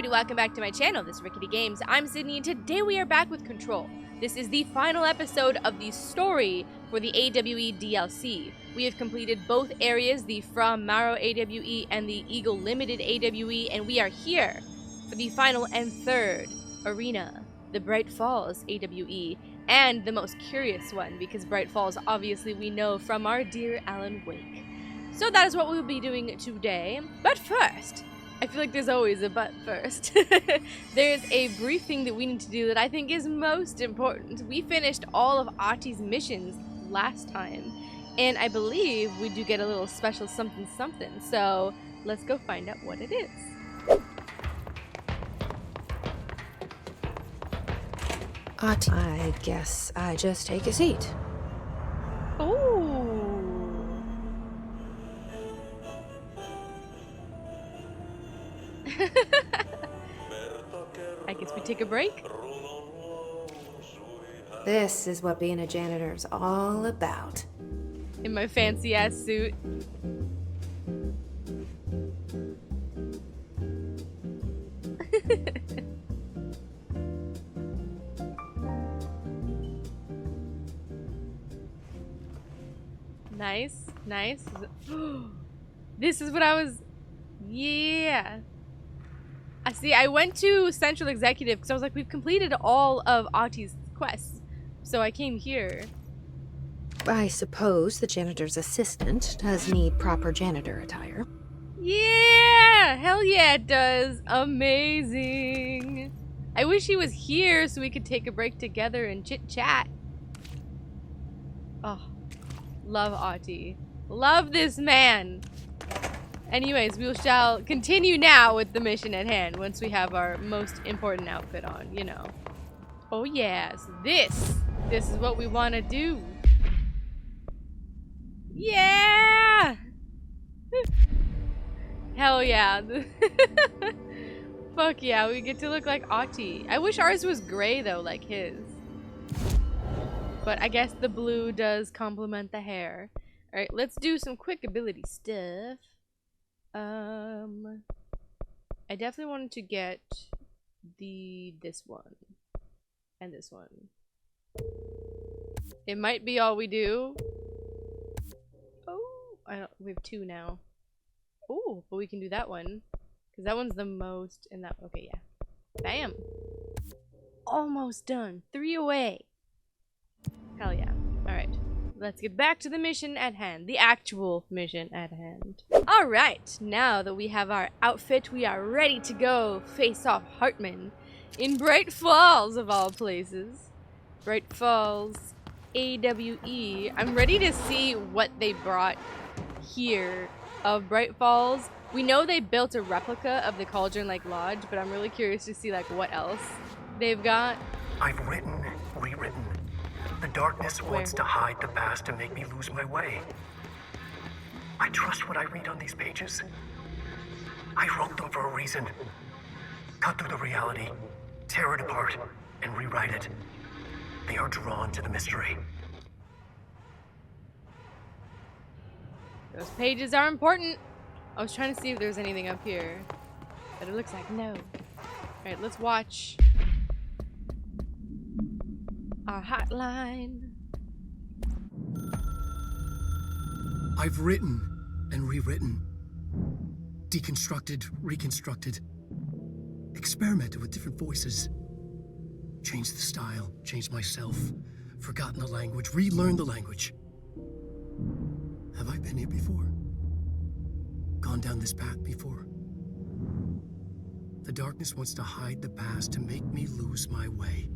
everybody, welcome back to my channel. This is RicketyGames. I'm Sydney, and today we are back with Control. This is the final episode of the story for the AWE DLC. We have completed both areas, the From Marrow AWE and the Eagle Limited AWE, and we are here for the final and third arena, the Bright Falls AWE, and the most curious one, because Bright Falls, obviously, we know from our dear Alan Wake. So that is what we'll be doing today. But first, I feel like there's always a but first. There's a brief thing that we need to do that I think is most important. We finished all of Ahti's missions last time, and I believe we do get a little special something something. So let's go find out what it is. Ahti, I guess I just take a seat. Ooh. I guess we take a break. This is what being a janitor is all about. In my fancy ass suit. Nice, nice. This is what I was... Yeah. I see, I went to Central Executive because I was like, we've completed all of Ahti's quests. So I came here. I suppose the janitor's assistant does need proper janitor attire. Yeah! Hell yeah, it does. Amazing. I wish he was here so we could take a break together and chit-chat. Oh, love Ahti. Love this man. Anyways, we shall continue now with the mission at hand once we have our most important outfit on, you know. Oh yes, this is what we want to do. Yeah! Hell yeah. Fuck yeah, we get to look like Ahti. I wish ours was gray though, like his. But I guess the blue does complement the hair. Alright, let's do some quick ability stuff. I definitely wanted to get this one and this one. It might be all we do. Oh, we have two now. Oh, but we can do that one because that one's the most. And that okay, yeah. Bam. Almost done. 3 away. Hell yeah. All right. Let's get back to the mission at hand. The actual mission at hand. Alright, now that we have our outfit, we are ready to go face off Hartman in Bright Falls, of all places. Bright Falls, AWE. I'm ready to see what they brought here of Bright Falls. We know they built a replica of the Cauldron-like lodge, but I'm really curious to see like what else they've got. I've written, rewritten. The darkness wants to hide the past and make me lose my way. I trust what I read on these pages. I wrote them for a reason. Cut through the reality, tear it apart, and rewrite it. They are drawn to the mystery. Those pages are important. I was trying to see if there's anything up here, but it looks like no. Alright, let's watch our hotline. I've written and rewritten, deconstructed, reconstructed, experimented with different voices, changed the style, changed myself, forgotten the language, relearned the language. Have I been here before? Gone down this path before? The darkness wants to hide the past to make me lose my way.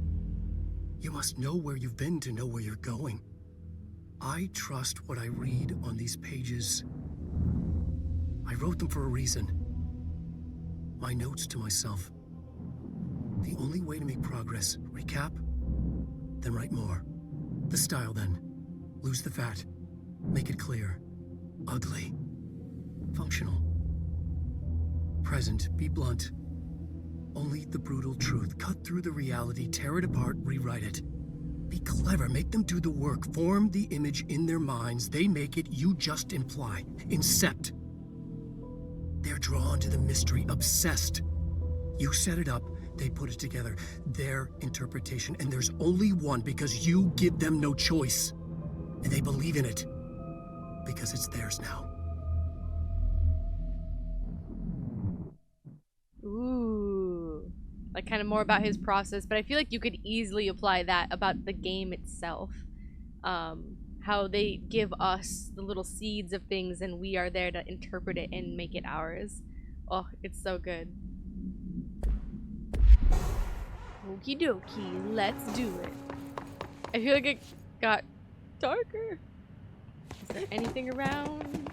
You must know where you've been to know where you're going. I trust what I read on these pages. I wrote them for a reason. My notes to myself. The only way to make progress, recap, then write more. The style then. Lose the fat. Make it clear. Ugly. Functional. Present, be blunt. Only the brutal truth. Cut through the reality, tear it apart, rewrite it. Be clever, make them do the work. Form the image in their minds. They make it, you just imply. Incept. They're drawn to the mystery, obsessed. You set it up, they put it together. Their interpretation, and there's only one because you give them no choice. And they believe in it. Because it's theirs now. Ooh. Like, kind of more about his process, but I feel like you could easily apply that about the game itself. How they give us the little seeds of things and we are there to interpret it and make it ours. Oh, it's so good. Okie dokie, let's do it. I feel like it got darker. Is there anything around?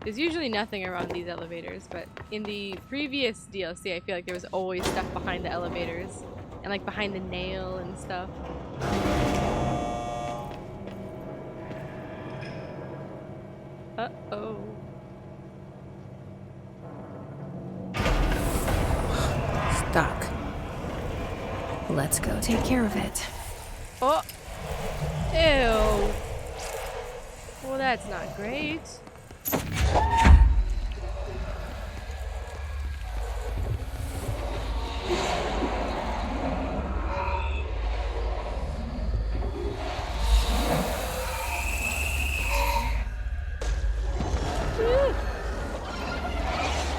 There's usually nothing around these elevators, but in the previous DLC, I feel like there was always stuff behind the elevators. And like behind the nail and stuff. Uh-oh. Stuck. Let's go take care of it. Oh! Ew! Well, that's not great.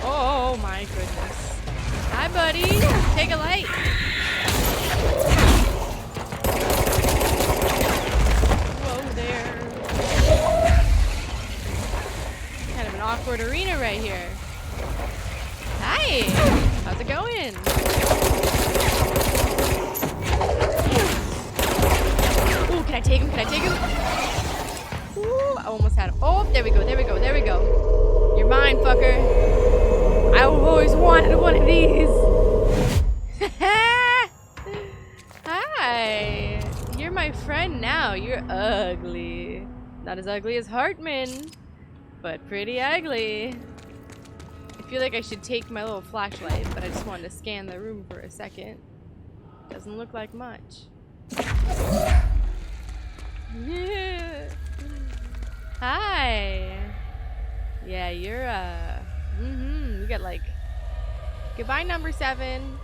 Oh my goodness. Hi, buddy. Take a light. Whoa there. Kind of an awkward arena right here. Hi. How's it going? Ooh, can I take him? Can I take him? Ooh, I almost had him. Oh, there we go. There we go. There we go. You're mine, fucker. I've always wanted one of these. Hi. You're my friend now. You're ugly. Not as ugly as Hartman, but pretty ugly. I feel like I should take my little flashlight, but I just wanted to scan the room for a second. Doesn't look like much. Yeah. Hi. Yeah, you're you got like goodbye number 7.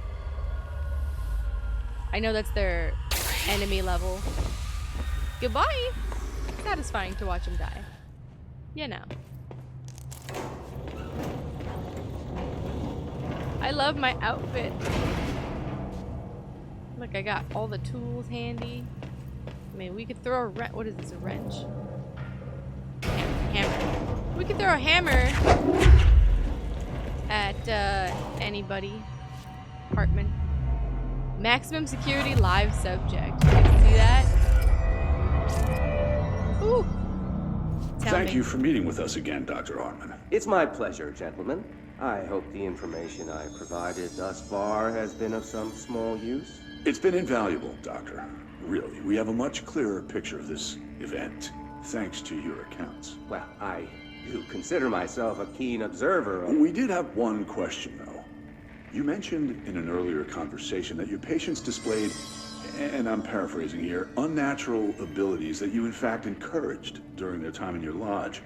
I know that's their enemy level. Goodbye. Satisfying to watch him die. You know. I love my outfit. Look, I got all the tools handy. I mean, we could throw a wrench. What is this, a wrench? Hammer. We could throw a hammer at anybody. Hartman. Maximum security live subject. You can see that? Ooh. Thank you for meeting with us again, Dr. Hartman. It's my pleasure, gentlemen. I hope the information I provided thus far has been of some small use. It's been invaluable, Doctor. Really, we have a much clearer picture of this event, thanks to your accounts. Well, I do consider myself a keen observer of... We did have one question, though. You mentioned in an earlier conversation that your patients displayed, and I'm paraphrasing here, unnatural abilities that you in fact encouraged during their time in your lodge.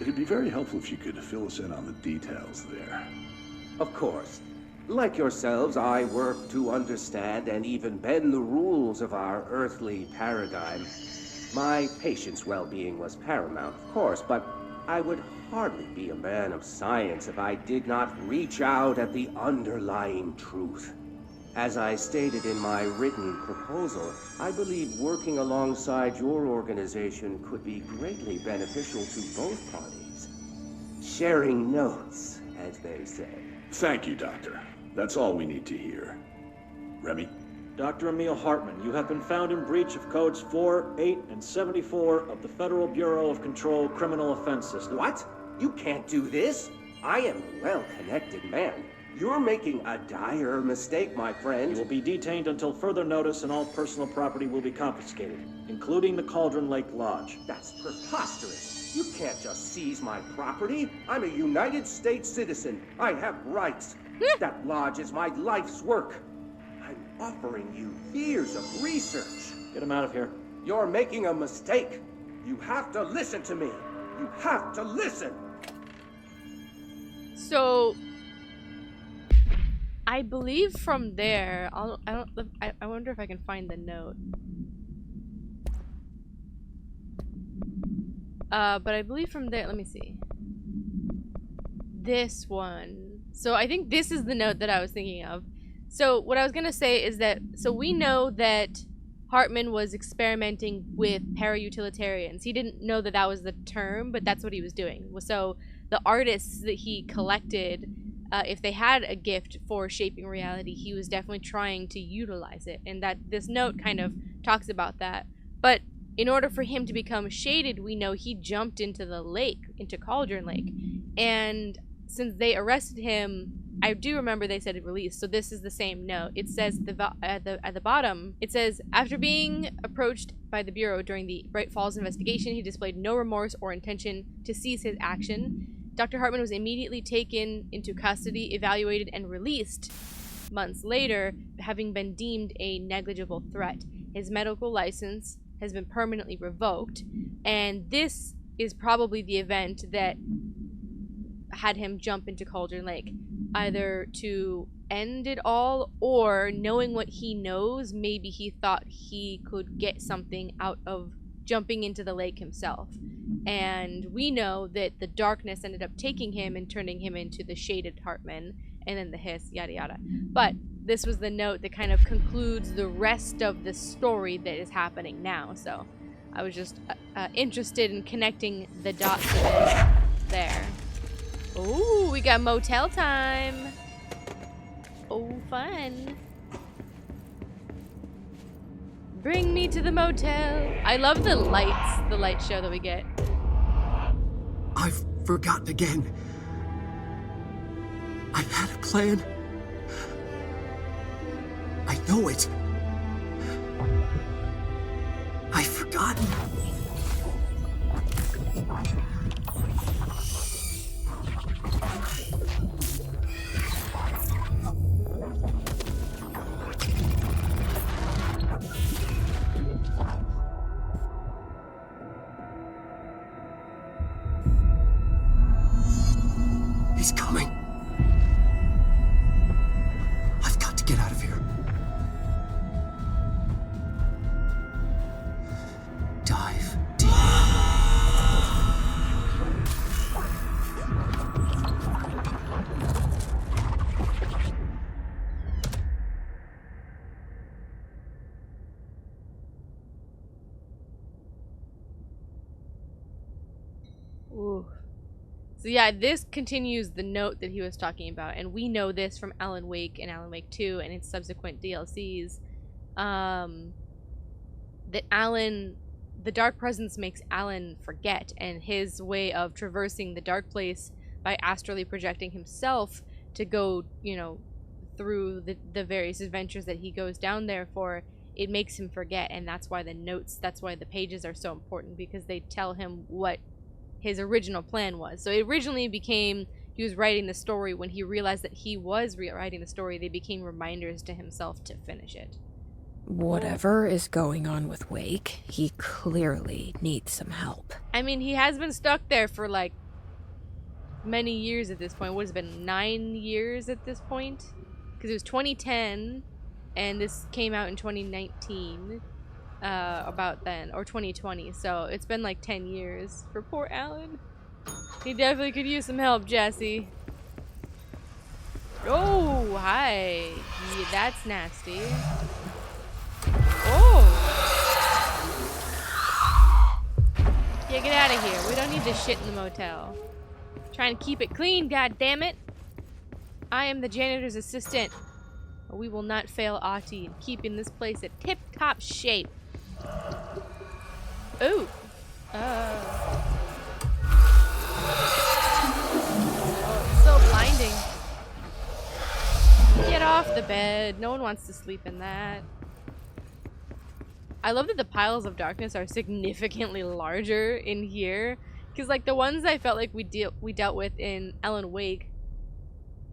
It'd be very helpful if you could fill us in on the details there. Of course. Like yourselves, I work to understand and even bend the rules of our earthly paradigm. My patient's well-being was paramount, of course, but I would hardly be a man of science if I did not reach out at the underlying truth. As I stated in my written proposal, I believe working alongside your organization could be greatly beneficial to both parties. Sharing notes, as they say. Thank you, Doctor. That's all we need to hear. Remy? Dr. Emil Hartman, you have been found in breach of Codes 4, 8, and 74 of the Federal Bureau of Control Criminal Offense System. What? You can't do this. I am a well-connected man. You're making a dire mistake, my friend. You will be detained until further notice and all personal property will be confiscated, including the Cauldron Lake Lodge. That's preposterous. You can't just seize my property. I'm a United States citizen. I have rights. That lodge is my life's work. I'm offering you years of research. Get him out of here. You're making a mistake. You have to listen to me. You have to listen. So I believe from there, I wonder if I can find the note. But I believe from there, let me see. This one. So I think this is the note that I was thinking of. So what I was gonna say is that, so we know that Hartman was experimenting with para-utilitarians. He didn't know that that was the term, but that's what he was doing. So the artists that he collected, if they had a gift for shaping reality, he was definitely trying to utilize it. And that this note kind of talks about that. But in order for him to become shaded, we know he jumped into the lake, into Cauldron Lake. And since they arrested him, I do remember they said it released, so this is the same note. It says at the bottom, it says, after being approached by the Bureau during the Bright Falls investigation, he displayed no remorse or intention to cease his action. Dr. Hartman was immediately taken into custody, evaluated, and released months later, having been deemed a negligible threat. His medical license has been permanently revoked, and this is probably the event that had him jump into Cauldron Lake, either to end it all, or knowing what he knows, maybe he thought he could get something out of jumping into the lake himself. And we know that the darkness ended up taking him and turning him into the shaded Hartman, and then the Hiss, yada yada. But this was the note that kind of concludes the rest of the story that is happening now. So I was just interested in connecting the dots of it there. Ooh, we got motel time. Oh, fun. Bring me to the motel. I love the lights, the light show that we get. I've forgotten again. I had a plan. I know it. I've forgotten. He's coming. I've got to get out of here. Dive deep. Ooh. So yeah, this continues the note that he was talking about, and we know this from Alan Wake and Alan Wake 2 and its subsequent DLCs, that Alan, the dark presence makes Alan forget, and his way of traversing the dark place by astrally projecting himself to go, you know, through the various adventures that he goes down there for, it makes him forget. And that's why the notes, that's why the pages are so important, because they tell him what his original plan was. So it originally became, he was writing the story. When he realized that he was rewriting the story, they became reminders to himself to finish it. Whatever is going on with Wake, he clearly needs some help. I mean, he has been stuck there for like many years at this point. What has it been, 9 years at this point? Because it was 2010 and this came out in 2019. About then, or 2020, so it's been like 10 years for poor Alan. He definitely could use some help, Jesse. Oh, hi. Yeah, that's nasty. Oh! Yeah, get out of here. We don't need this shit in the motel. Trying to keep it clean, goddammit. I am the janitor's assistant. We will not fail Ahti in keeping this place in tip-top shape. Ooh. Oh, it's so blinding. Get off the bed. No one wants to sleep in that. I love that the piles of darkness are significantly larger in here. Because, like, the ones I felt like we dealt with in Alan Wake,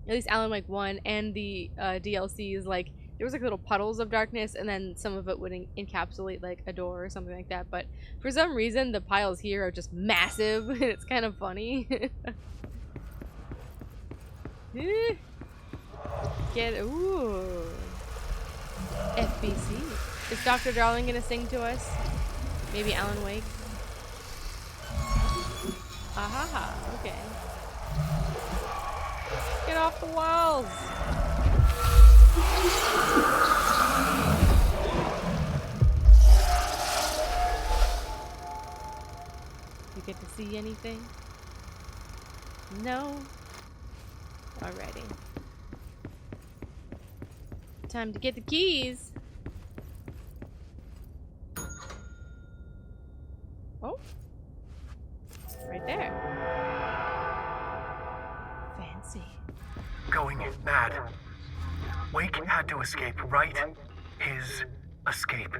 at least Alan Wake 1 and the DLCs, like, there was like little puddles of darkness, and then some of it would encapsulate like a door or something like that. But for some reason, the piles here are just massive, and it's kind of funny. Get get ooh. FBC. Is Dr. Darling gonna sing to us? Maybe Alan Wake? Ahaha, okay. Get off the walls! You get to see anything? No? Alrighty. Time to get the keys! Oh. Right there. Fancy. Going mad. Wake had to escape, right? His escape.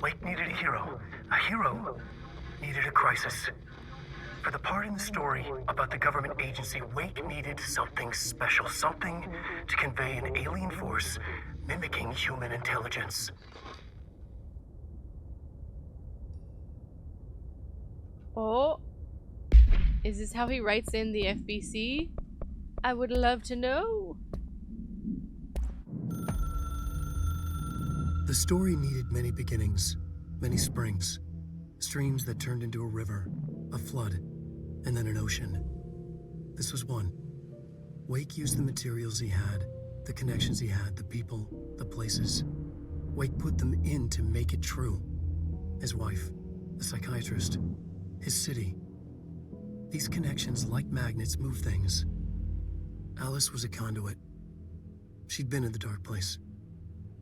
Wake needed a hero. A hero needed a crisis. For the part in the story about the government agency, Wake needed something special. Something to convey an alien force mimicking human intelligence. Oh. Is this how he writes in the FBC? I would love to know. The story needed many beginnings, many springs. Streams that turned into a river, a flood, and then an ocean. This was one. Wake used the materials he had, the connections he had, the people, the places. Wake put them in to make it true. His wife, the psychiatrist, his city. These connections, like magnets, move things. Alice was a conduit. She'd been in the dark place.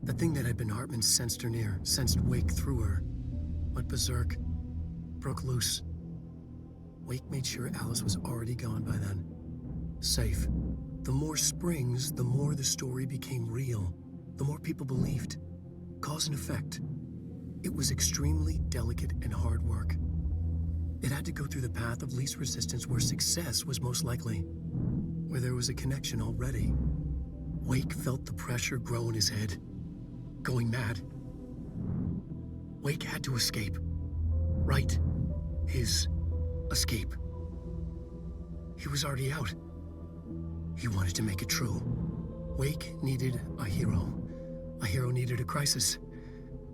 The thing that had been Hartman sensed her near, sensed Wake through her. Went berserk, broke loose. Wake made sure Alice was already gone by then. Safe. The more springs, the more the story became real. The more people believed. Cause and effect. It was extremely delicate and hard work. It had to go through the path of least resistance where success was most likely. Where there was a connection already. Wake felt the pressure grow in his head. Going mad. Wake had to escape. Right. His escape. He was already out. He wanted to make it true. Wake needed a hero. A hero needed a crisis.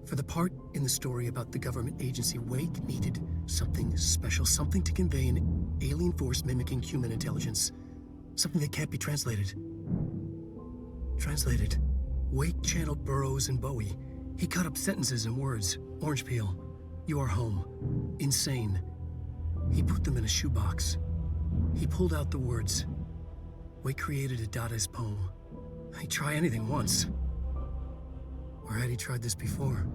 For the part in the story about the government agency, Wake needed something special, something to convey an alien force mimicking human intelligence. Something that can't be translated. Translated. Wake channeled Burroughs and Bowie. He cut up sentences and words. Orange peel. You are home. Insane. He put them in a shoebox. He pulled out the words. Wake created a Dadaist poem. He'd try anything once. Or had he tried this before?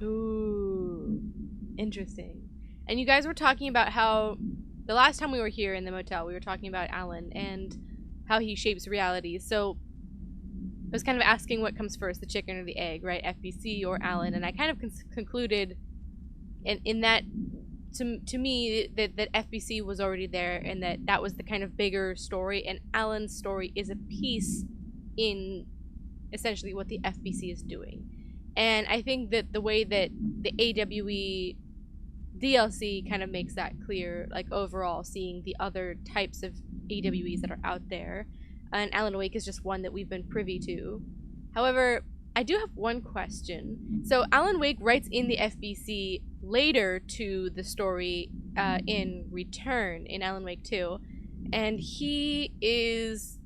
Ooh. Interesting. And you guys were talking about how the last time we were here in the motel, we were talking about Alan and how he shapes reality. So I was kind of asking what comes first, the chicken or the egg, right? FBC or Alan. And I kind of concluded in that, to me, that FBC was already there and that was the kind of bigger story. And Alan's story is a piece in essentially what the FBC is doing. And I think that the way that the AWE DLC kind of makes that clear, like overall seeing the other types of AWEs that are out there, and Alan Wake is just one that we've been privy to. However, I do have one question. So Alan Wake writes in the FBC later to the story in Return in Alan Wake 2, and he is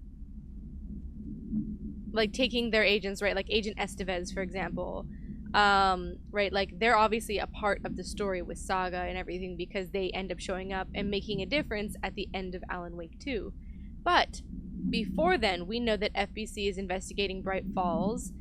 like taking their agents, right? Like Agent Estevez, for example. Right, like they're obviously a part of the story with Saga and everything because they end up showing up and making a difference at the end of Alan Wake 2. But before then, we know that FBC is investigating Bright Falls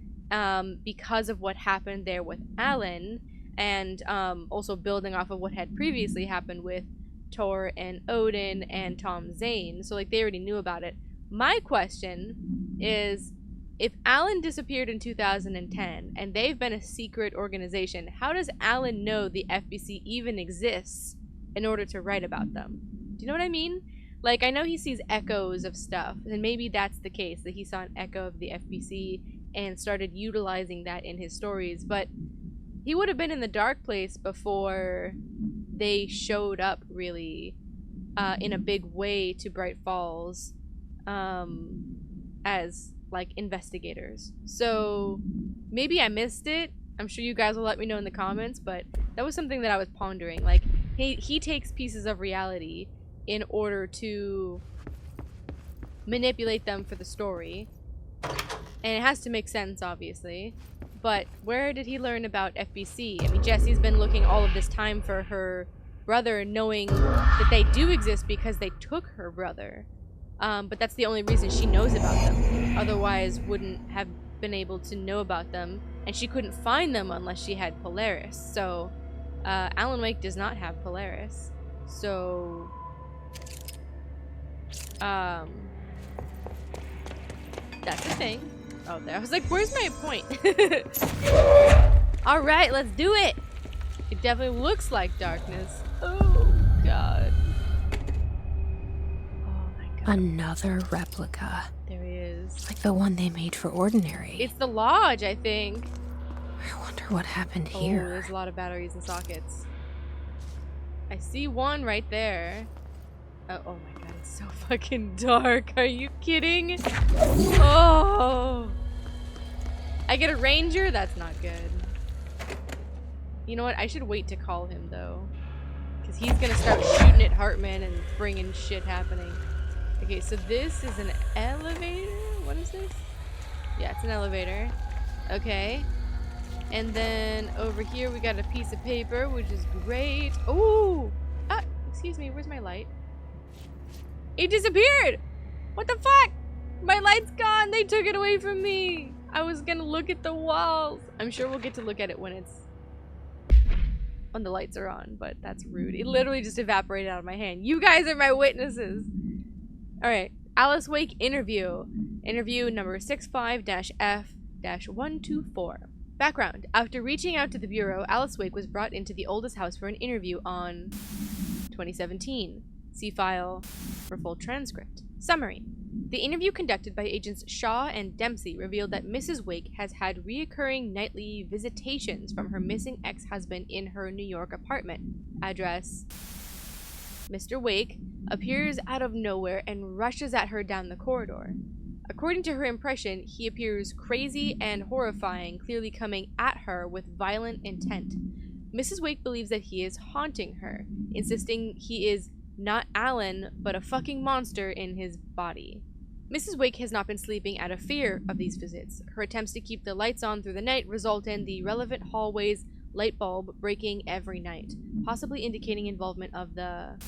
because of what happened there with Alan, and also building off of what had previously happened with Tor and Odin and Tom Zane. So like they already knew about it. My question is, if Alan disappeared in 2010 and they've been a secret organization, how does Alan know the FBC even exists in order to write about them? Do you know what I mean? Like, I know he sees echoes of stuff, and maybe that's the case, that he saw an echo of the FBC and started utilizing that in his stories, but he would have been in the dark place before they showed up, really, in a big way to Bright Falls. as like investigators. So maybe I missed it. I'm sure you guys will let me know in the comments, but that was something that I was pondering. Like, he takes pieces of reality in order to manipulate them for the story. And it has to make sense, obviously. But where did he learn about FBC? I mean, Jessie's been looking all of this time for her brother, knowing that they do exist because they took her brother. But that's the only reason she knows about them. Otherwise, wouldn't have been able to know about them. And she couldn't find them unless she had Polaris. So, Alan Wake does not have Polaris. So, that's the thing. Oh, there. I was like, where's my point? Alright, let's do it! It definitely looks like darkness. Oh, God. Oh, my God. Another replica. There he is. Like the one they made for Ordinary. It's the lodge, I think. I wonder what happened Oh, here. there's a lot of batteries and sockets. I see one right there. Oh my God, it's so fucking dark. Are you kidding? Oh. I get a ranger? That's not good. You know what? I should wait to call him, though. Because he's going to start shooting at Hartman and bringing shit happening. Okay, so this is an elevator? What is this? Yeah, it's an elevator. Okay. And then over here we got a piece of paper, which is great. Ooh! Ah, excuse me, where's my light? It disappeared! What the fuck? My light's gone! They took it away from me! I was gonna look at the walls. I'm sure we'll get to look at it when the lights are on, but that's rude. It literally just evaporated out of my hand. You guys are my witnesses! Alright, Alice Wake interview. Interview number 65-F-124. Background. After reaching out to the Bureau, Alice Wake was brought into the oldest house for an interview on 2017. See file for full transcript. Summary. The interview conducted by agents Shaw and Dempsey revealed that Mrs. Wake has had reoccurring nightly visitations from her missing ex-husband in her New York apartment. Address: Mr. Wake appears out of nowhere and rushes at her down the corridor. According to her impression, he appears crazy and horrifying, clearly coming at her with violent intent. Mrs. Wake believes that he is haunting her, insisting he is not Alan, but a fucking monster in his body. Mrs. Wake has not been sleeping out of fear of these visits. Her attempts to keep the lights on through the night result in the relevant hallway's light bulb breaking every night, possibly indicating involvement of the...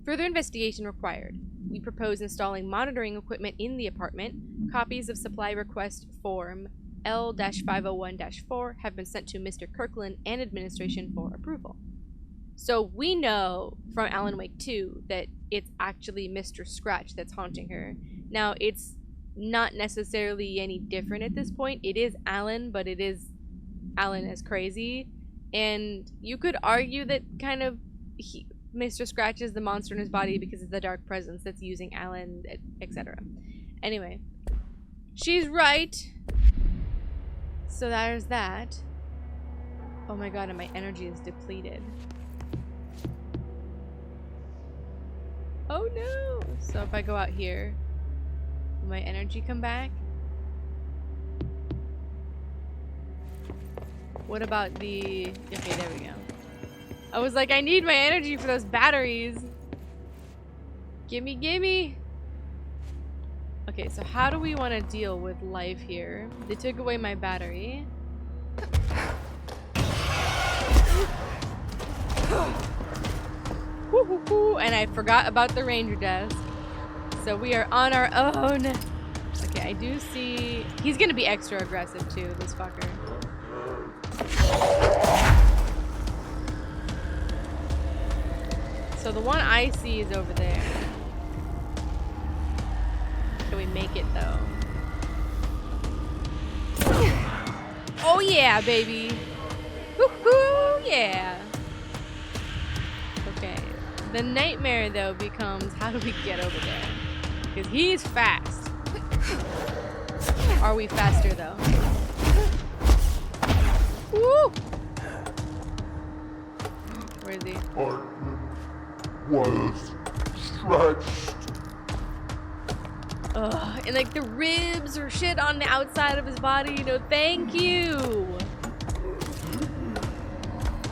Further investigation required. We propose installing monitoring equipment in the apartment. Copies of supply request form L-501-4 have been sent to Mr. Kirkland and administration for approval. So we know from Alan Wake 2 that it's actually Mr. Scratch that's haunting her. Now, it's not necessarily any different at this point. It is Alan, but it is Alan as crazy. And you could argue that kind of Mr. Scratch is the monster in his body because it's the dark presence that's using Alan, etc. Anyway, she's right. So there's that. Oh my god, and my energy is depleted. Oh no! So if I go out here, will my energy come back? What about the... Okay, there we go. I was like, I need my energy for those batteries. Gimme, gimme! Okay, so how do we want to deal with life here? They took away my battery. And I forgot about the ranger desk. So we are on our own. Okay, I do see... He's gonna be extra aggressive too, this fucker. So the one I see is over there. Can we make it though? Oh yeah, baby! Woohoo! Yeah! Okay. The nightmare though becomes, how do we get over there? Because he's fast. Are we faster though? Woo! Where is he? Hartman was stretched Ugh, and like the ribs or shit on the outside of his body, you know, thank you.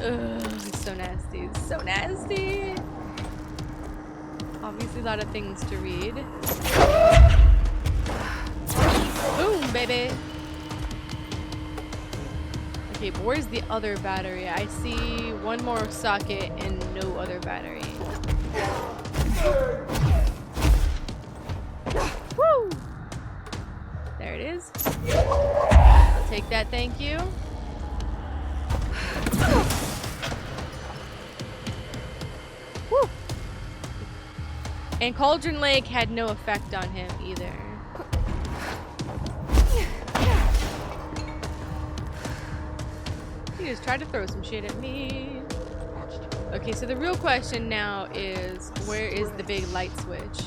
Ugh, it's so nasty, it's so nasty. Obviously a lot of things to read. Boom, baby. Okay, but where's the other battery? I see one more socket and no other battery. Woo! There it is. I'll take that, thank you. Woo! And Cauldron Lake had no effect on him either. He just tried to throw some shit at me. Okay, so the real question now is, where is the big light switch?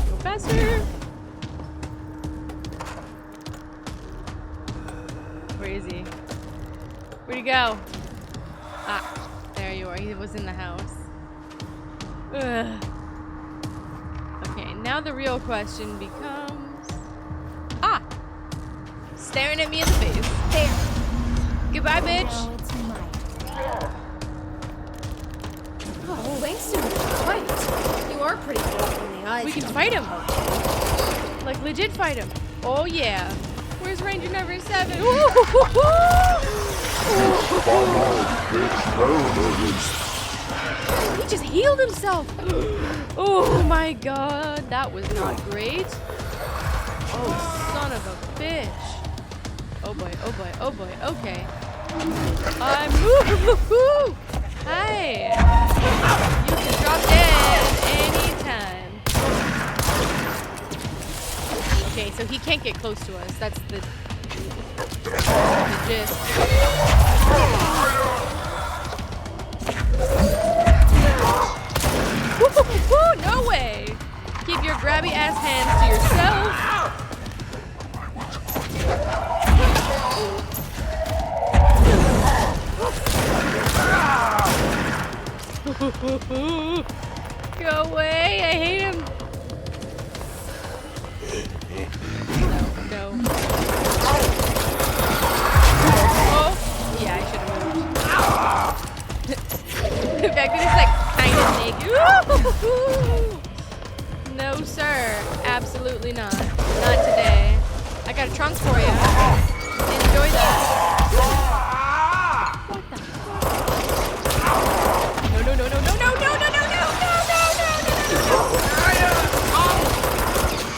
Go faster! Where is he? Where'd he go? Ah, there you are. He was in the house. Ugh. Okay, now the real question becomes... Ah! Staring at me in the face. There. Goodbye, bitch. Now it's mine. Oh, thanks to the fight. You are pretty good in the eyes. We can fight him. Like, legit fight him. Oh, yeah. Where's Ranger number 7? He just healed himself. Oh my god, that was not great. Oh, son of a bitch. Oh boy, oh boy, oh boy, okay. I'm Hi. You can drop dead anytime. Okay, so he can't get close to us. That's the gist. Woo, no way! Keep your grabby ass hands to yourself. Go away! I hate him. No. Oh, yeah, I should have moved. In fact, it's like kind of naked. No, sir. Absolutely not. Not today. I got a trunk for you. Enjoy that. What the fuck? No.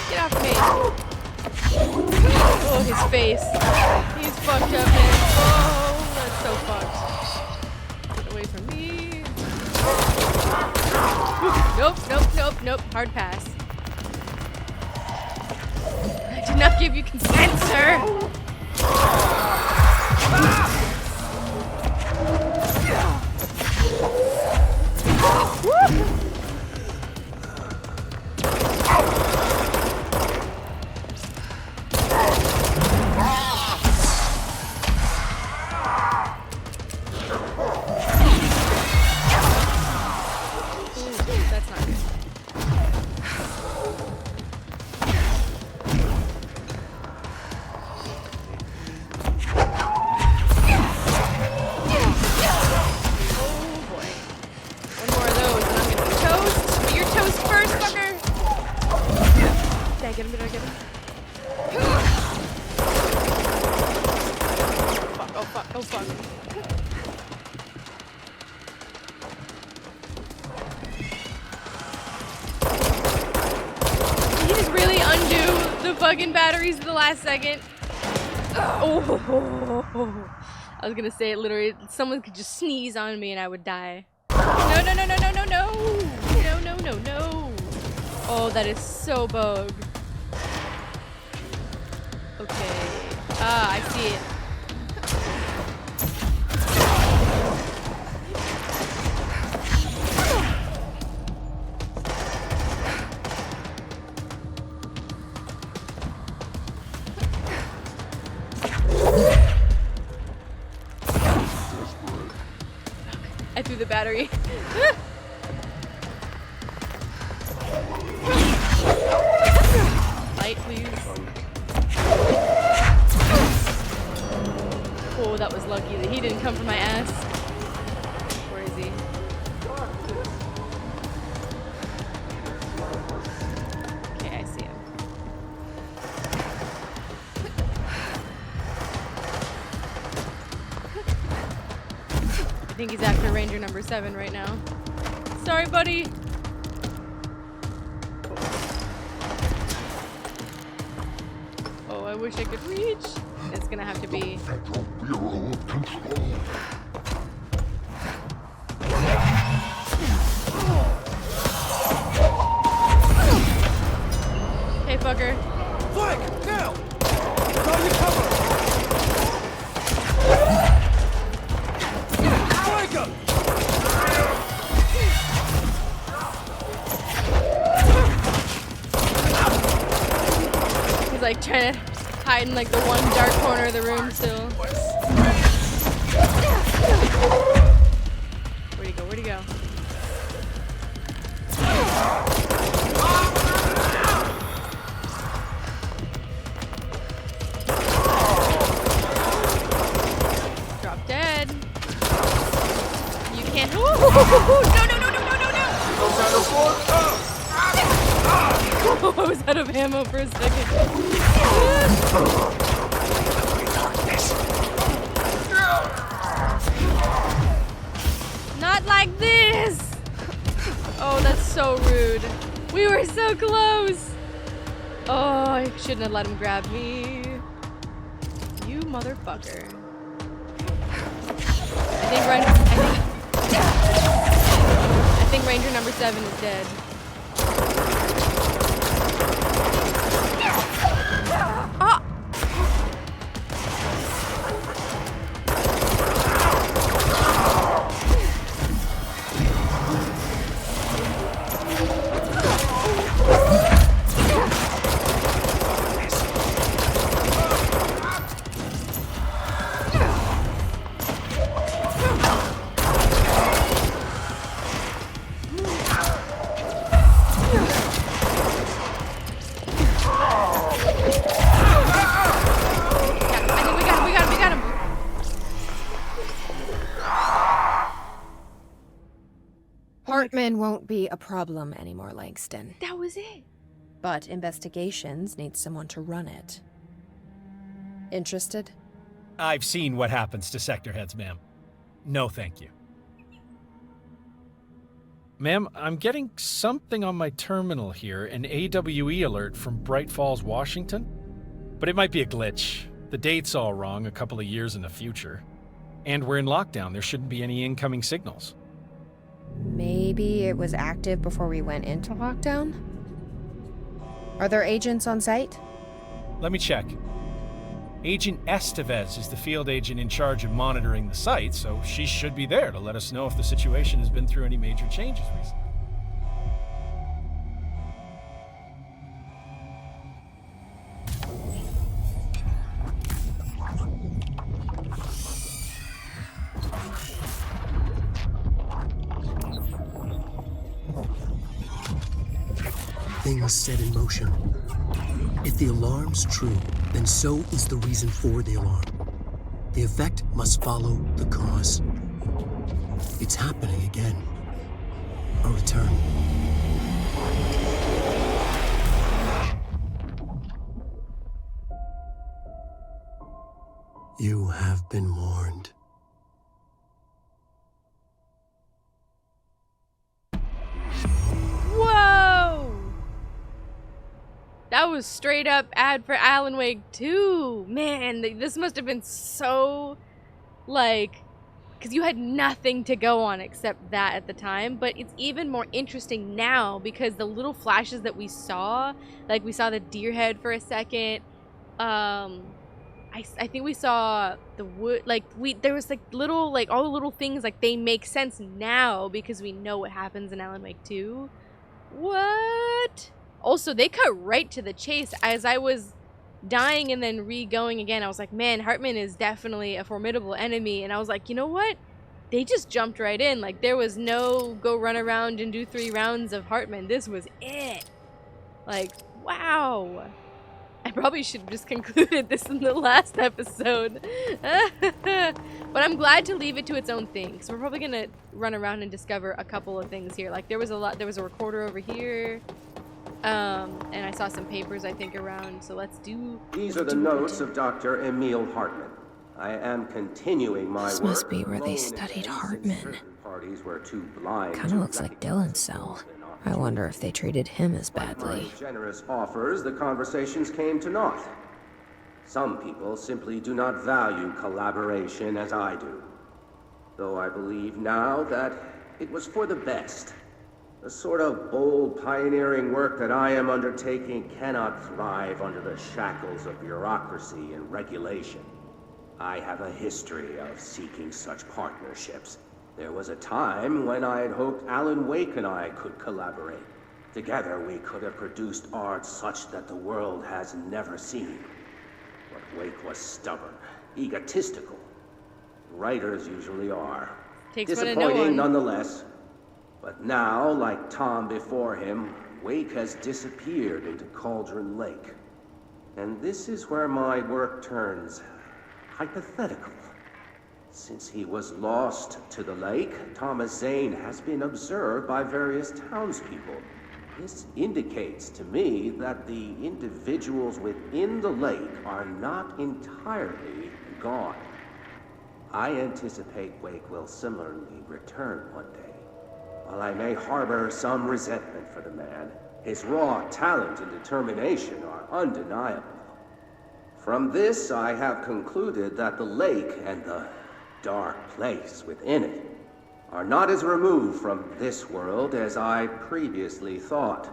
Get off me. Oh, his face. He's fucked up, man. Oh, that's so fucked. Get away from me. Nope. Hard pass. I did not give you consent, sir. That's not good. Did I get him? Oh fuck. Did he just really undo the fucking batteries at the last second? Oh. I was gonna say it literally, someone could just sneeze on me and I would die. No. Oh, that is so bogue. Okay. Ah, I see it. battery. Light, please. Oh, that was lucky that he didn't come for my ass. Where is he? Okay, I see him. I think he's after Ranger number 7 right now. Sorry, buddy. Oh, I wish I could reach. It's gonna have to be. Federal Bureau of Control. Hey, fucker. Flank! Now! Got your cover! Flank him! He's like trying to hide in like the one dark corner of the room still. Where'd he go? Where'd he go? Drop dead. You can't. No, no, no, no, no, no, no! I was out of ammo for a second. Not like this! Oh, that's so rude. We were so close! Oh, I shouldn't have let him grab me. You motherfucker. I think Ranger number 7 is dead. Ah! Hartman won't be a problem anymore, Langston. That was it. But investigations need someone to run it. Interested? I've seen what happens to sector heads, ma'am. No, thank you. Ma'am, I'm getting something on my terminal here, an AWE alert from Bright Falls, Washington. But it might be a glitch. The date's all wrong, a couple of years in the future. And we're in lockdown. There shouldn't be any incoming signals. Maybe it was active before we went into lockdown? Are there agents on site? Let me check. Agent Estevez is the field agent in charge of monitoring the site, so she should be there to let us know if the situation has been through any major changes recently. Things set in motion. If the alarm's true, then so is the reason for the alarm. The effect must follow the cause. It's happening again. A return. You have been warned. Whoa! That was straight up ad for Alan Wake 2. Man, this must have been so, like, because you had nothing to go on except that at the time. But it's even more interesting now because the little flashes that we saw, like we saw the deer head for a second. I think we saw the wood, like there was like little, like all the little things, like they make sense now because we know what happens in Alan Wake 2. What? Also, they cut right to the chase. As I was dying and then re-going again, I was like, man, Hartman is definitely a formidable enemy. And I was like, you know what? they just jumped right in. Like, there was no go run around and do 3 rounds of Hartman. This was it. Like, wow. I probably should have just concluded this in the last episode. But I'm glad to leave it to its own thing. So we're probably going to run around and discover a couple of things here. Like, there was a recorder over here. And I saw some papers, I think, around. So let's do... These are the notes of Dr. Emil Hartman. I am continuing my work. This must be where they studied Hartman. Kinda looks like Dylan's cell. I wonder if they treated him as badly. By generous offers, the conversations came to naught. Some people simply do not value collaboration as I do. Though I believe now that it was for the best. The sort of bold, pioneering work that I am undertaking cannot thrive under the shackles of bureaucracy and regulation. I have a history of seeking such partnerships. There was a time when I had hoped Alan Wake and I could collaborate. Together we could have produced art such that the world has never seen. But Wake was stubborn, egotistical. Writers usually are. Takes one to know one. Disappointing nonetheless. But now, like Tom before him, Wake has disappeared into Cauldron Lake. And this is where my work turns hypothetical. Since he was lost to the lake, Thomas Zane has been observed by various townspeople. This indicates to me that the individuals within the lake are not entirely gone. I anticipate Wake will similarly return one day. While I may harbor some resentment for the man, his raw talent and determination are undeniable. From this, I have concluded that the lake and the dark place within it are not as removed from this world as I previously thought.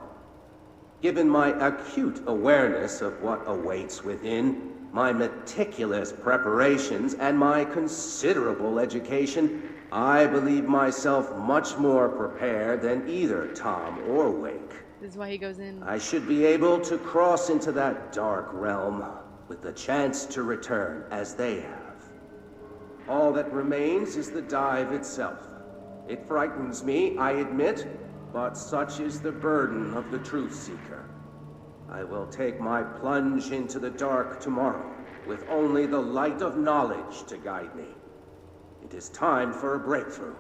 Given my acute awareness of what awaits within, my meticulous preparations, and my considerable education, I believe myself much more prepared than either Tom or Wake. This is why he goes in. I should be able to cross into that dark realm with the chance to return as they have. All that remains is the dive itself. It frightens me, I admit, but such is the burden of the truth seeker. I will take my plunge into the dark tomorrow, with only the light of knowledge to guide me. It is time for a breakthrough.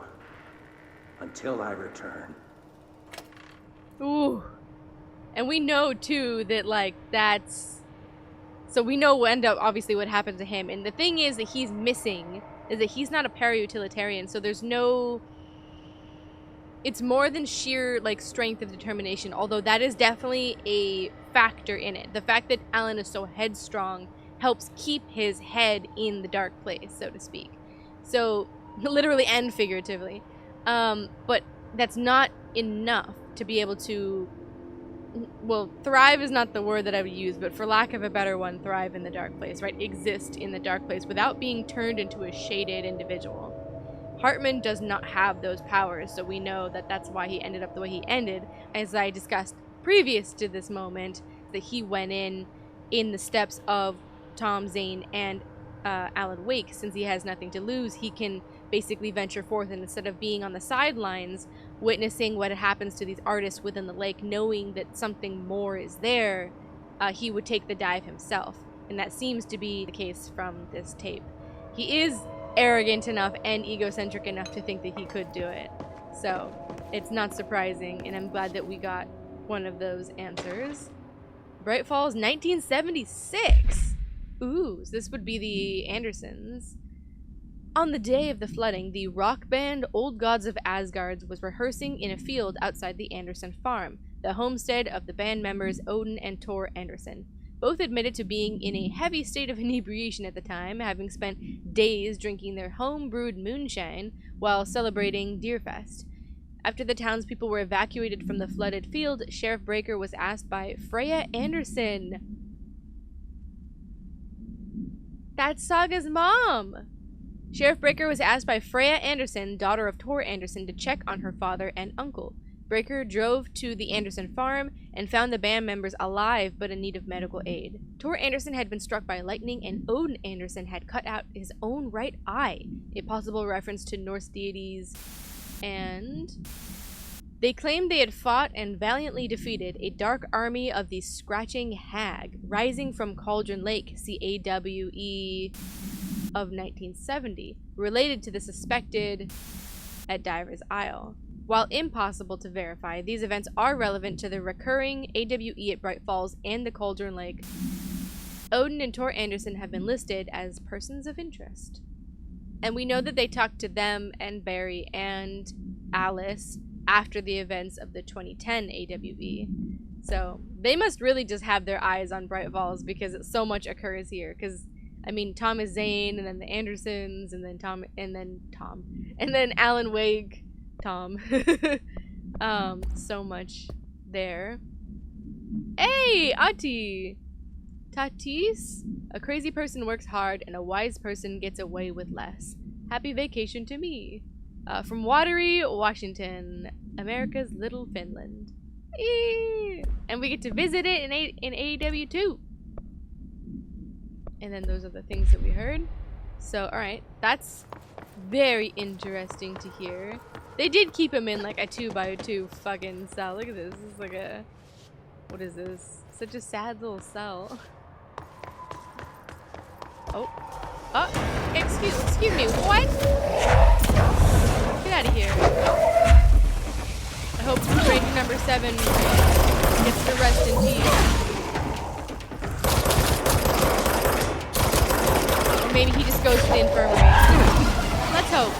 Until I return. Ooh. And we know, too, that, like, that's... So we know obviously what happened to him. And the thing is that he's missing is that he's not a para-utilitarian, so there's no... It's more than sheer, like, strength of determination, although that is definitely a factor in it. The fact that Alan is so headstrong helps keep his head in the dark place, so to speak. So, literally and figuratively. But that's not enough to be able to... Well, thrive is not the word that I would use, but for lack of a better one, thrive in the dark place, right? Exist in the dark place without being turned into a shaded individual. Hartman does not have those powers, so we know that that's why he ended up the way he ended. As I discussed previous to this moment, that he went in the steps of Tom Zane and Alan Wake. Since he has nothing to lose, he can basically venture forth, and instead of being on the sidelines, witnessing what happens to these artists within the lake, knowing that something more is there, he would take the dive himself. And that seems to be the case from this tape. He is arrogant enough and egocentric enough to think that he could do it. So, it's not surprising, and I'm glad that we got one of those answers. Bright Falls, 1976! Ooh, so this would be the Andersons. On the day of the flooding, the rock band Old Gods of Asgard was rehearsing in a field outside the Anderson farm, the homestead of the band members Odin and Tor Anderson. Both admitted to being in a heavy state of inebriation at the time, having spent days drinking their home-brewed moonshine while celebrating Deerfest. After the townspeople were evacuated from the flooded field, Sheriff Breaker was asked by Freya Anderson. That's Saga's mom! Sheriff Breaker was asked by Freya Anderson, daughter of Tor Anderson, to check on her father and uncle. Breaker drove to the Anderson farm and found the band members alive but in need of medical aid. Tor Anderson had been struck by lightning, and Odin Anderson had cut out his own right eye, a possible reference to Norse deities, and they claimed they had fought and valiantly defeated a dark army of the Scratching Hag, rising from Cauldron Lake, CAWE of 1970, related to the suspected at Diver's Isle. While impossible to verify, these events are relevant to the recurring AWE at Bright Falls and the Cauldron Lake. Odin and Tor Anderson have been listed as persons of interest. And we know that they talked to them and Barry and Alice after the events of the 2010 AWE. So they must really just have their eyes on Bright Falls because so much occurs here. Because, I mean, Thomas Zane and then the Andersons and then Tom and then Alan Wake. Tom. So much there. Hey, Auntie! Tatis? A crazy person works hard and a wise person gets away with less. Happy vacation to me. From Watery, Washington. America's little Finland. Eee! And we get to visit it in AEW too. And then those are the things that we heard. So, alright. That's very interesting to hear. They did keep him in like a 2x2 fucking cell. Look at this. This is like a... What is this? Such a sad little cell. Oh. Oh. Excuse me. What? Get out of here. I hope Ranger number 7 gets to rest in peace. Or maybe he just goes to the infirmary. Let's hope.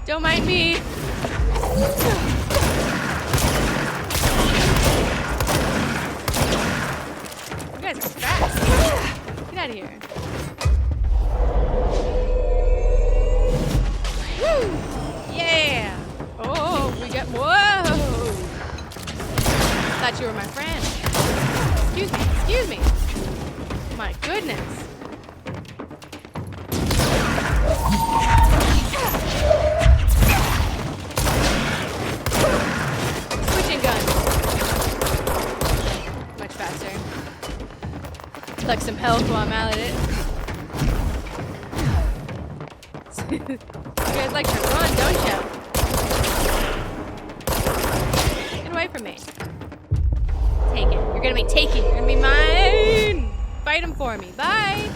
Don't mind me. You guys are fast. Get out of here. Woo! Yeah! Oh, we got... Whoa! Thought you were my friend. Excuse me. My goodness. Like some health while I'm at it. You guys like to run, don't you? Get away from me. Take it. You're gonna be taken. You're gonna be mine. Fight him for me. Bye.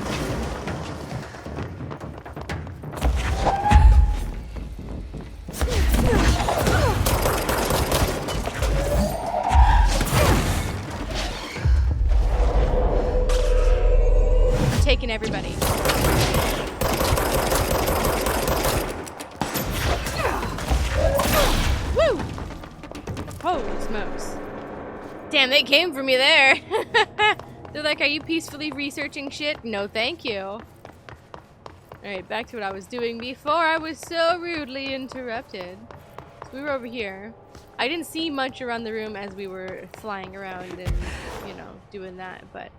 Taking everybody. Woo! Holy smokes. Damn, they came for me there. They're like, are you peacefully researching shit? No, thank you. Alright, back to what I was doing before I was so rudely interrupted. So we were over here. I didn't see much around the room as we were flying around and, you know, doing that, but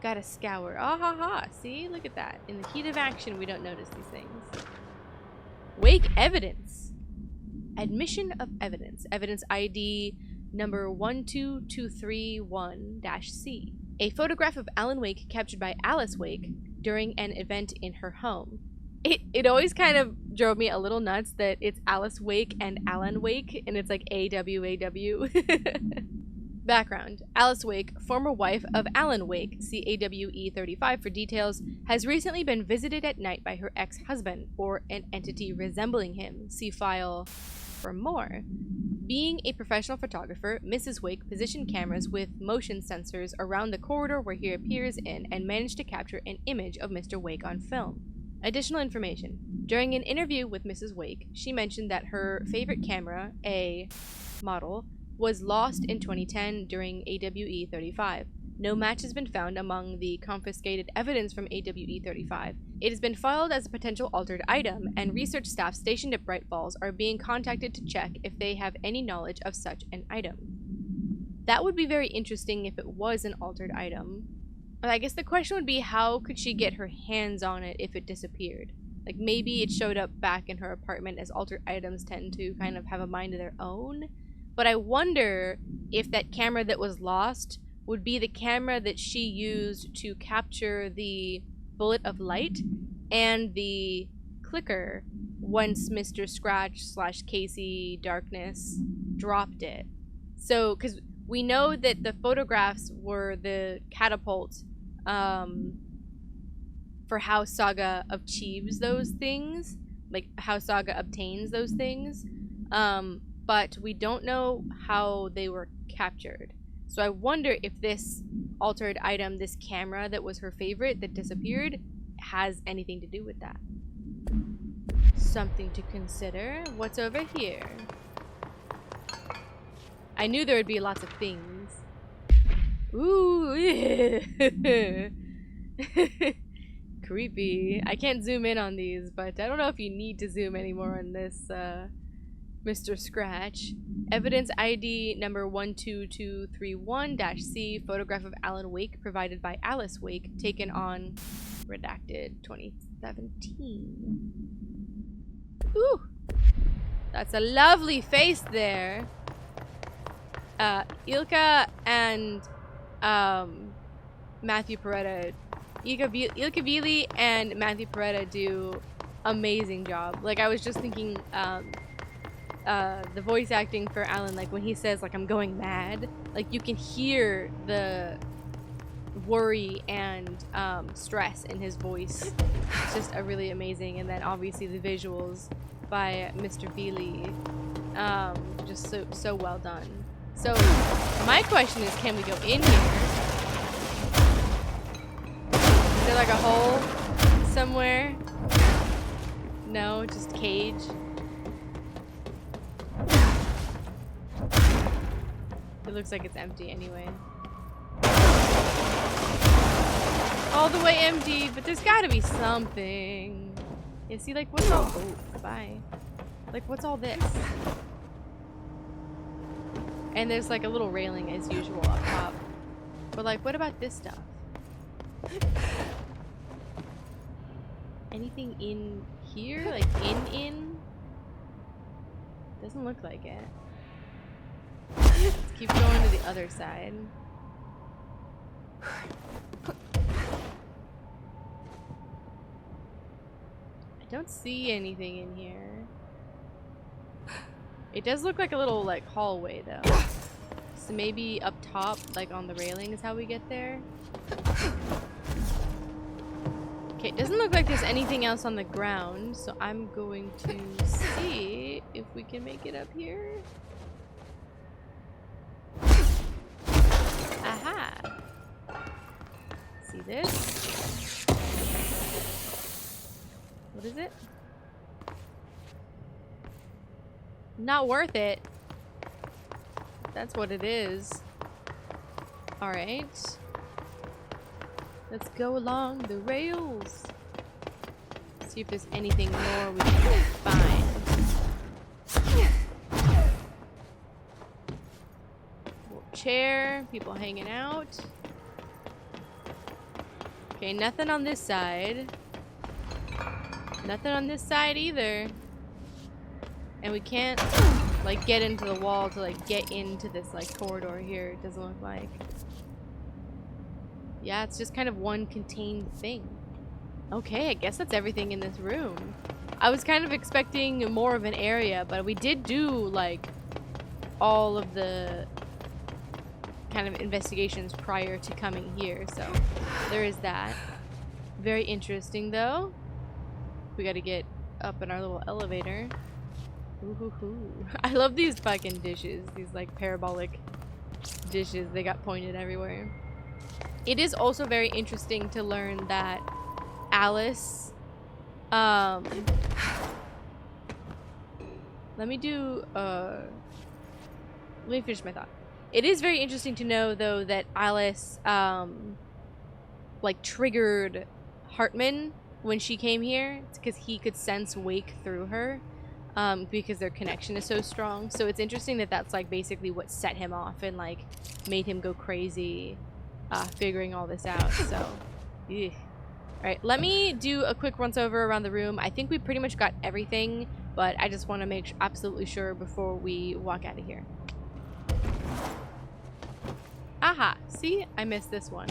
gotta scour. Ah ha ha. See? Look at that. In the heat of action, we don't notice these things. Wake evidence. Admission of evidence. Evidence ID number 12231-C. A photograph of Alan Wake captured by Alice Wake during an event in her home. It always kind of drove me a little nuts that it's Alice Wake and Alan Wake, and it's like AWAW. Background. Alice Wake, former wife of Alan Wake, CAWE 35 for details, has recently been visited at night by her ex-husband, or an entity resembling him. See file for more. Being a professional photographer, Mrs. Wake positioned cameras with motion sensors around the corridor where he appears in and managed to capture an image of Mr. Wake on film. Additional information. During an interview with Mrs. Wake, she mentioned that her favorite camera, a model, was lost in 2010 during AWE 35. No match has been found among the confiscated evidence from AWE 35. It has been filed as a potential altered item, and research staff stationed at Bright Falls are being contacted to check if they have any knowledge of such an item. That would be very interesting if it was an altered item. I guess the question would be, how could she get her hands on it if it disappeared? Like, maybe it showed up back in her apartment, as altered items tend to kind of have a mind of their own. But I wonder if that camera that was lost would be the camera that she used to capture the bullet of light and the clicker once Mr. Scratch / Casey Darkness dropped it. So, because we know that the photographs were the catapult for how Saga achieves those things, like how Saga obtains those things, but we don't know how they were captured. So I wonder if this altered item, this camera that was her favorite that disappeared, has anything to do with that. Something to consider. What's over here? I knew there would be lots of things. Ooh. Creepy. I can't zoom in on these, but I don't know if you need to zoom anymore on this, Mr. Scratch. Evidence ID number 12231-C, photograph of Alan Wake provided by Alice Wake, taken on redacted 2017. Ooh! That's a lovely face there. Ilka and Matthew Peretta, Ilka Vili and Matthew Peretta do amazing job. Like, I was just thinking, the voice acting for Alan, like when he says like I'm going mad, like you can hear the worry and stress in his voice. It's just a really amazing. And then obviously the visuals by Mr. Vili, just so well done. So my question is, can we go in here? Is there like a hole somewhere? No, just cage. It looks like it's empty anyway. All the way empty, but there's gotta be something. Yeah, see, like, what's all... Oh, goodbye. Like, what's all this? And there's, like, a little railing, as usual, up top. But, like, what about this stuff? Anything in here? Like, in? Doesn't look like it. Let's keep going to the other side. I don't see anything in here. It does look like a little, like, hallway, though. So maybe up top, like on the railing, is how we get there. Okay, it doesn't look like there's anything else on the ground, so I'm going to see if we can make it up here. Aha! See this? What is it? Not worth it. That's what it is. Alright. Let's go along the rails. See if there's anything more we can find. Chair, people hanging out. Okay, nothing on this side. Nothing on this side either. And we can't, like, get into the wall to, like, get into this, like, corridor here, it doesn't look like. Yeah, it's just kind of one contained thing. Okay, I guess that's everything in this room. I was kind of expecting more of an area, but we did do, like, all of the kind of investigations prior to coming here, so there is that. Very interesting, though. We gotta get up in our little elevator. Ooh-hoo-hoo. I love these fucking dishes, these like parabolic dishes. They got pointed everywhere. It is also very interesting to learn that Alice Let me finish my thought. It is very interesting to know, though, that Alice, like, triggered Hartman when she came here. It's because he could sense Wake through her, because their connection is so strong. So it's interesting that that's, like, basically what set him off and, like, made him go crazy, figuring all this out. So, yeah. Alright, let me do a quick once-over around the room. I think we pretty much got everything, but I just want to make absolutely sure before we walk out of here. Aha! See? I missed this one.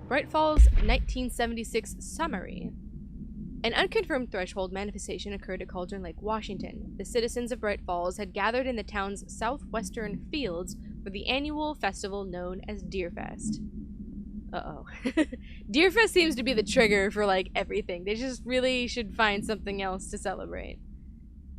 Bright Falls 1976 Summary. An unconfirmed threshold manifestation occurred at Cauldron Lake, Washington. The citizens of Bright Falls had gathered in the town's southwestern fields for the annual festival known as Deerfest. Uh-oh. Deerfest seems to be the trigger for, like, everything. They just really should find something else to celebrate.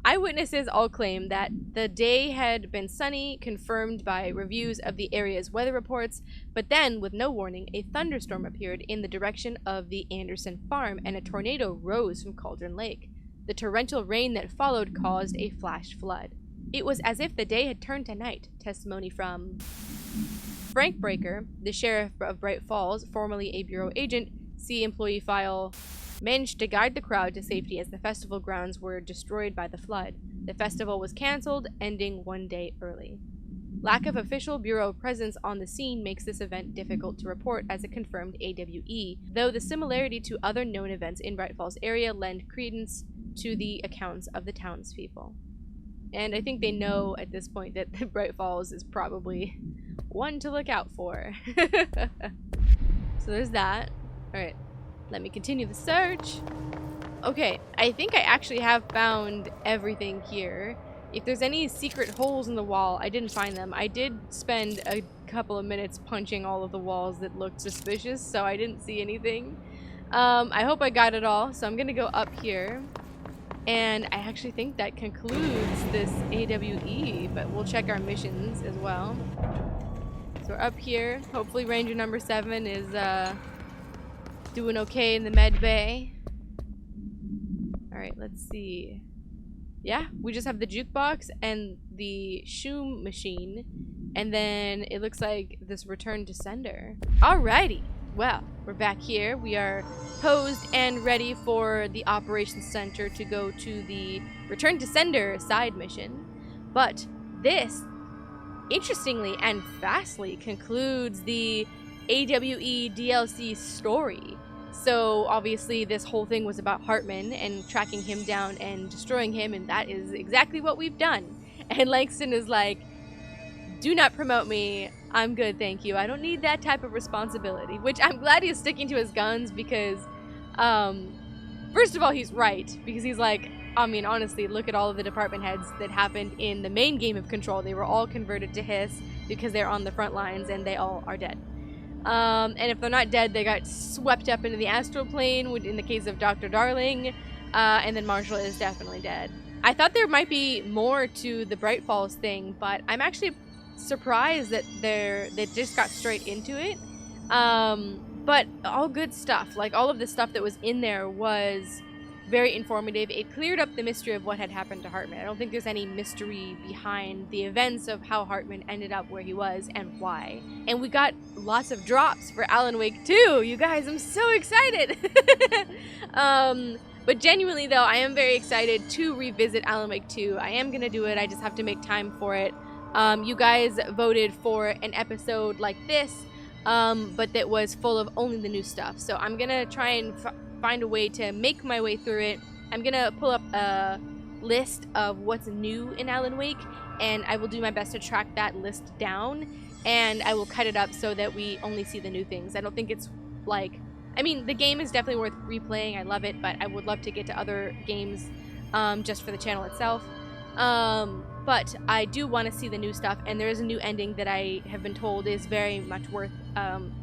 Eyewitnesses all claim that the day had been sunny, confirmed by reviews of the area's weather reports, but then, with no warning, a thunderstorm appeared in the direction of the Anderson farm, and a tornado rose from Cauldron Lake. The torrential rain that followed caused a flash flood. It was as if the day had turned to night. Testimony from Frank Breaker, the sheriff of Bright Falls, formerly a bureau agent, see employee file, managed to guide the crowd to safety as the festival grounds were destroyed by the flood. The festival was cancelled, ending one day early. Lack of official bureau presence on the scene makes this event difficult to report as a confirmed AWE, though the similarity to other known events in Bright Falls area lend credence to the accounts of the townspeople. And I think they know at this point that Bright Falls is probably one to look out for. So there's that. Alright, let me continue the search. Okay, I think I actually have found everything here. If there's any secret holes in the wall, I didn't find them. I did spend a couple of minutes punching all of the walls that looked suspicious, so I didn't see anything. I hope I got it all, so I'm gonna go up here. And I actually think that concludes this AWE, but we'll check our missions as well. So we're up here. Hopefully Ranger number 7 is doing okay in the med bay. Alright, let's see. Yeah, we just have the jukebox and the shoe machine. And then it looks like this return to sender. Alrighty. Well, we're back here. We are posed and ready for the operations center to go to the return to sender side mission. But this, interestingly and fastly, concludes the AWE DLC story. So obviously this whole thing was about Hartman and tracking him down and destroying him, and that is exactly what we've done. And Langston is like, do not promote me. I'm good, thank you. I don't need that type of responsibility. Which I'm glad he's sticking to his guns because, first of all, he's right. Because he's like, I mean, honestly, look at all of the department heads that happened in the main game of Control. They were all converted to Hiss because they're on the front lines and they all are dead. And if they're not dead, they got swept up into the astral plane in the case of Dr. Darling. And then Marshall is definitely dead. I thought there might be more to the Bright Falls thing, but I'm actually surprised that they just got straight into it. But all good stuff. Like, all of the stuff that was in there was very informative. It cleared up the mystery of what had happened to Hartman. I don't think there's any mystery behind the events of how Hartman ended up where he was and why. And we got lots of drops for Alan Wake 2. You guys, I'm so excited. But genuinely, though, I am very excited to revisit Alan Wake 2. I am going to do it. I just have to make time for it. You guys voted for an episode like this, but that was full of only the new stuff. So I'm going to try and find a way to make my way through it. I'm going to pull up a list of what's new in Alan Wake, and I will do my best to track that list down, and I will cut it up so that we only see the new things. I don't think it's like... I mean, the game is definitely worth replaying. I love it, but I would love to get to other games just for the channel itself. But I do want to see the new stuff, and there is a new ending that I have been told is very much worth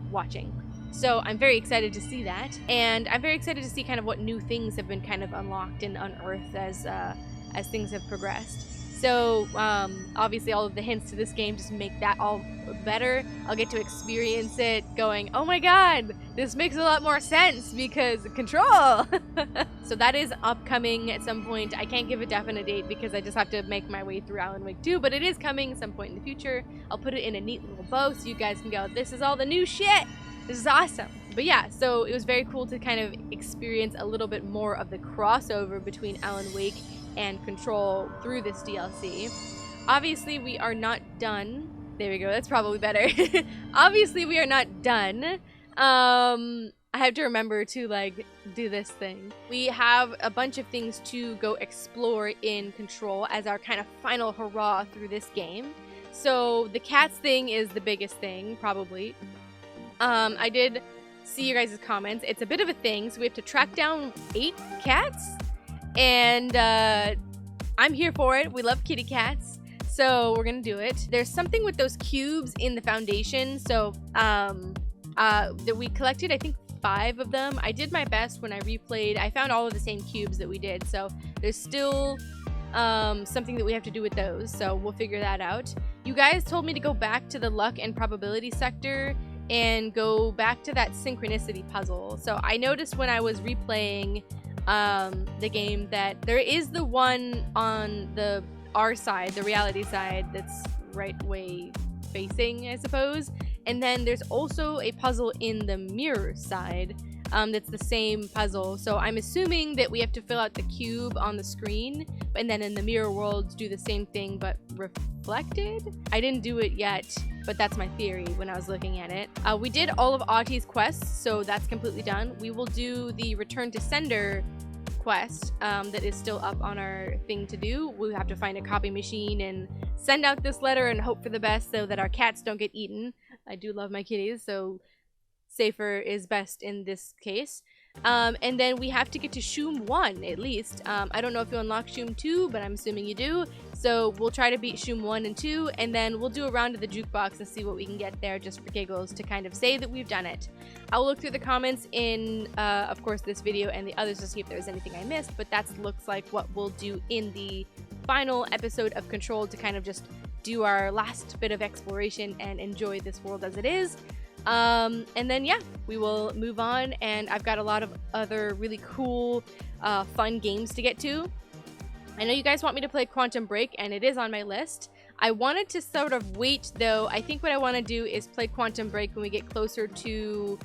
watching. So I'm very excited to see that, and I'm very excited to see kind of what new things have been kind of unlocked and unearthed as things have progressed. So obviously all of the hints to this game just make that all better. I'll get to experience it going, oh my god, this makes a lot more sense because control. So that is upcoming at some point. I can't give a definite date because I just have to make my way through Alan Wake 2, but it is coming some point in the future. I'll put it in a neat little bow so you guys can go, this is all the new shit. This is awesome. But yeah, so it was very cool to kind of experience a little bit more of the crossover between Alan Wake and Control through this DLC. Obviously, we are not done. There we go, that's probably better. Obviously, we are not done. I have to remember to, like, do this thing. We have a bunch of things to go explore in Control as our kind of final hurrah through this game. So, the cats thing is the biggest thing, probably. I did see your guys' comments. It's a bit of a thing, so we have to track down 8 cats. And I'm here for it. We love kitty cats, so we're gonna do it. There's something with those cubes in the foundation, so that we collected, I think 5 of them. I did my best when I replayed. I found all of the same cubes that we did, so there's still something that we have to do with those, so we'll figure that out. You guys told me to go back to the luck and probability sector and go back to that synchronicity puzzle. So I noticed when I was replaying the game that there is the one on the our side, the reality side, that's right way facing, I suppose. And then there's also a puzzle in the mirror side that's the same puzzle. So I'm assuming that we have to fill out the cube on the screen, and then in the mirror worlds do the same thing but reflected. I didn't do it yet, but that's my theory when I was looking at it. We did all of Auti's quests, so that's completely done. We will do the Return to Sender quest that is still up on our thing to do. We have to find a copy machine and send out this letter and hope for the best so that our cats don't get eaten. I do love my kitties, so safer is best in this case. And then we have to get to Shoom 1 at least. I don't know if you unlock Shoom 2, but I'm assuming you do. So we'll try to beat Shoom 1 and 2, and then we'll do a round of the jukebox and see what we can get there just for giggles to kind of say that we've done it. I'll look through the comments in, of course, this video and the others to see if there's anything I missed, but that looks like what we'll do in the final episode of Control to kind of just do our last bit of exploration and enjoy this world as it is. And then yeah, we will move on, and I've got a lot of other really cool fun games to get to. I know you guys want me to play Quantum Break, and it is on my list. I wanted to sort of wait though. I think what I want to do is play Quantum Break when we get closer to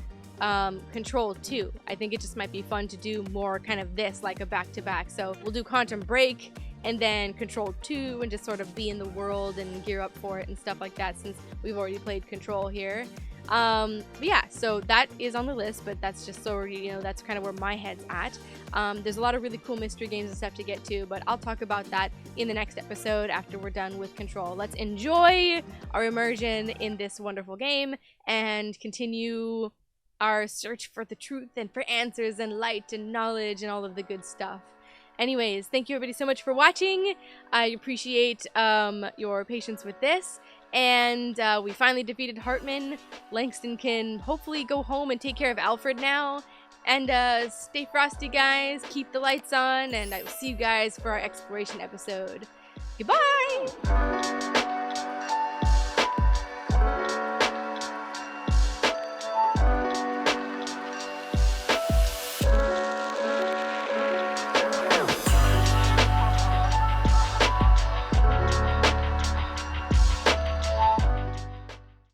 Control 2. I think it just might be fun to do more kind of this, like a back-to-back. So we'll do Quantum Break and then Control 2 and just sort of be in the world and gear up for it and stuff like that, since we've already played Control here. But yeah, so that is on the list, but that's just so, you know, that's kind of where my head's at. There's a lot of really cool mystery games and stuff to get to, but I'll talk about that in the next episode after we're done with Control. Let's enjoy our immersion in this wonderful game and continue our search for the truth and for answers and light and knowledge and all of the good stuff. Anyways, thank you everybody so much for watching. I appreciate your patience with this. And we finally defeated Hartman. Langston can hopefully go home and take care of Alfred now. And stay frosty, guys. Keep the lights on. And I will see you guys for our exploration episode. Goodbye!